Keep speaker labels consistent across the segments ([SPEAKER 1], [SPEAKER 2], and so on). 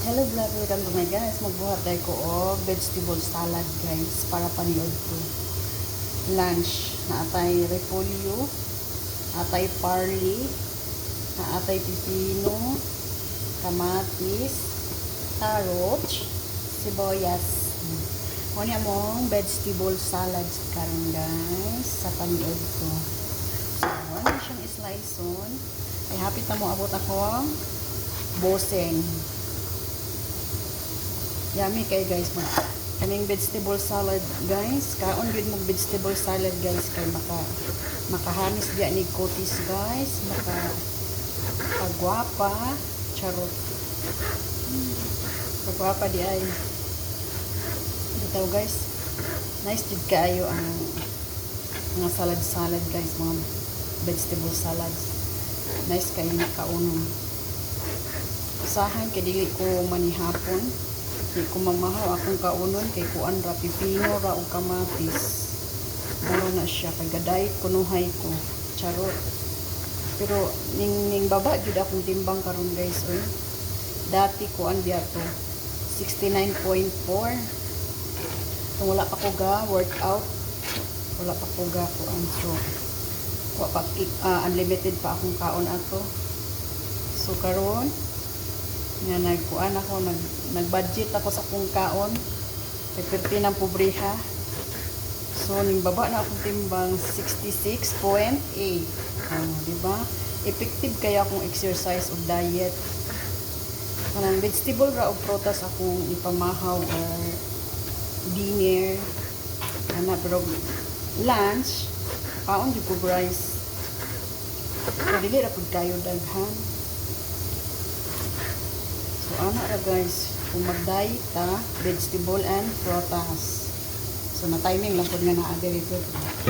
[SPEAKER 1] Hello vlog, welcome to my guys. Magbuhat tayo ko og vegetable salad guys para paniod ko. Lunch na atay repolyo, atay parley, na atay pipino, kamatis, carrots, sibuyas. Muna mong vegetable salad karon guys sa paniod ko. So, ano siyang slice on. Ay hapit na mo abot akong boseng. Yummy kay guys mo. Kaning vegetable salad guys. Kaon gyud mo vegetable salad guys kay makahamis diya ni kutis guys. Pagwapa. Charot. Pagwapa di ay. Bitaw guys. Nice jud kaayo ang mga salad guys. Mga vegetable salads. Nice kayo na kaunon. Usahan kay dili ko manihapon. Kay kung mamahaw akong kaunon kay kuan ra pipino ra o kamatis. Muro na siya kay gaday kunuhay ko. Charot. Pero ning baba jud akong timbang karon guys oy. Dati kuan biya to 69.4. Kung wala pa ko ga workout, wala pa ko ga kuan so unlimited pa akong kaon ato. So karon nga nagkuan ako nag-budget ako sa akong kaon kay perti ng pobreza. So ning baba na akong timbang 66.8. Di ba? Effective kaya akong exercise o diet. Kanang vegetable ra o prutas akong ipamahaw or dinner ana pero lunch kaon jud ko rice. Dili ra pud kayo daghan. So, ana ra guys, kung mag-diet ta, vegetable and prutas. So, na-timing lang po nga na-adder ito.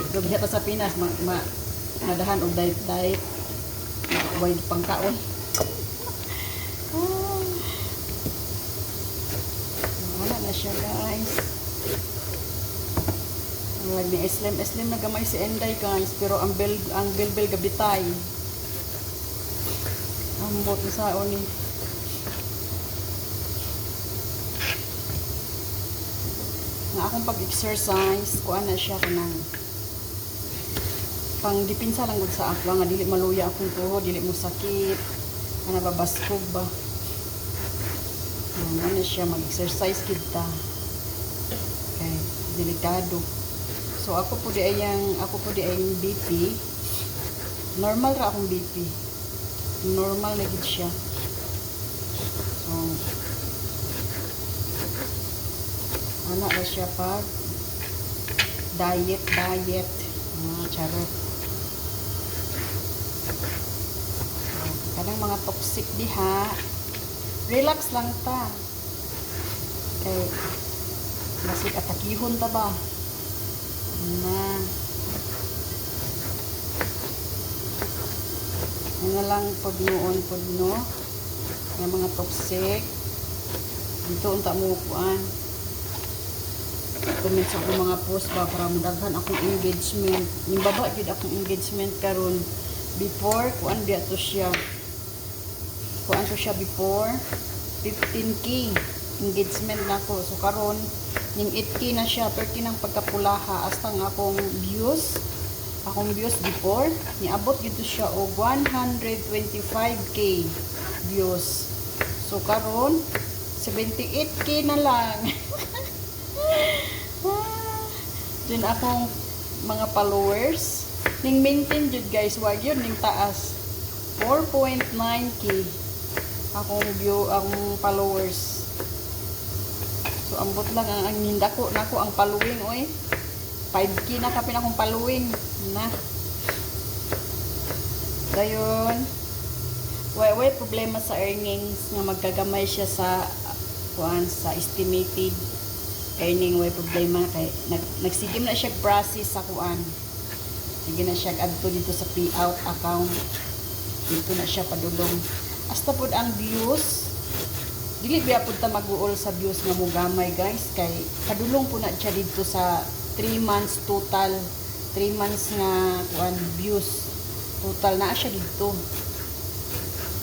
[SPEAKER 1] So, biya sa Pinas, madahan o diet. Huwag pangkaon. Wala na siya guys. Wala ni Slim na gamay si Enday guys, pero ang bel gabitay. Ang bot sa oni. Nga akong pag-exercise kuan na siya kanang pang dipinsa lang gud sa ako nga dili maluya akong tuhod, dili mo sakit ana babaskog ba ano siya mag-exercise kita okay delikado. So ako po di ayang BP normal ra akong BP normal na gid siya. So ana na siya pag diet charot. Kanang mga toxic diha relax lang ta kay basig atakihon ta ba na lang pagnoon ng mga toxic dito unta mo kuan comment sa akong mga post ba para madaghan akong engagement. Yung baba jud akong engagement karon before kuan biya to siya before 15k engagement na ko. So karon ning 8k na siya 30 ng pagkapulaha hasta nga akong views before niabot gito siya og 125k views. So karon 78k na lang. Din akong mga followers ning maintain jud guys wag yun ning taas 4.9k akong followers. So ambot lang ang hindako nako ang following oy 5k na kapin akong following na dayon way problema sa earnings nga magkagamay siya sa kuan sa estimated earning way problema kay nagsigim na siya process sa kuan. Sige na siya adto dito sa payout account. Dito na siya padulong. Hasta pud ang views. Dili biya pud ta mag-uol sa views nga mogamay guys kay padulong po na siya dito sa 3 months total. 3 months nga kuan views. Total na siya dito.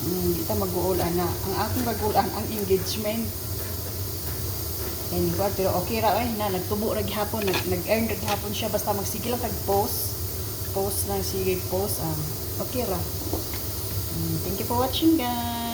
[SPEAKER 1] Di ta mag-uulan na. Ang akong mag-uulan ang engagement. And ba, pero okay ra ay na nagtubo ra gihapon, nag-earn ra gihapon siya basta magsige lang tag-post. Post lang sige post okay ra. Thank you for watching guys.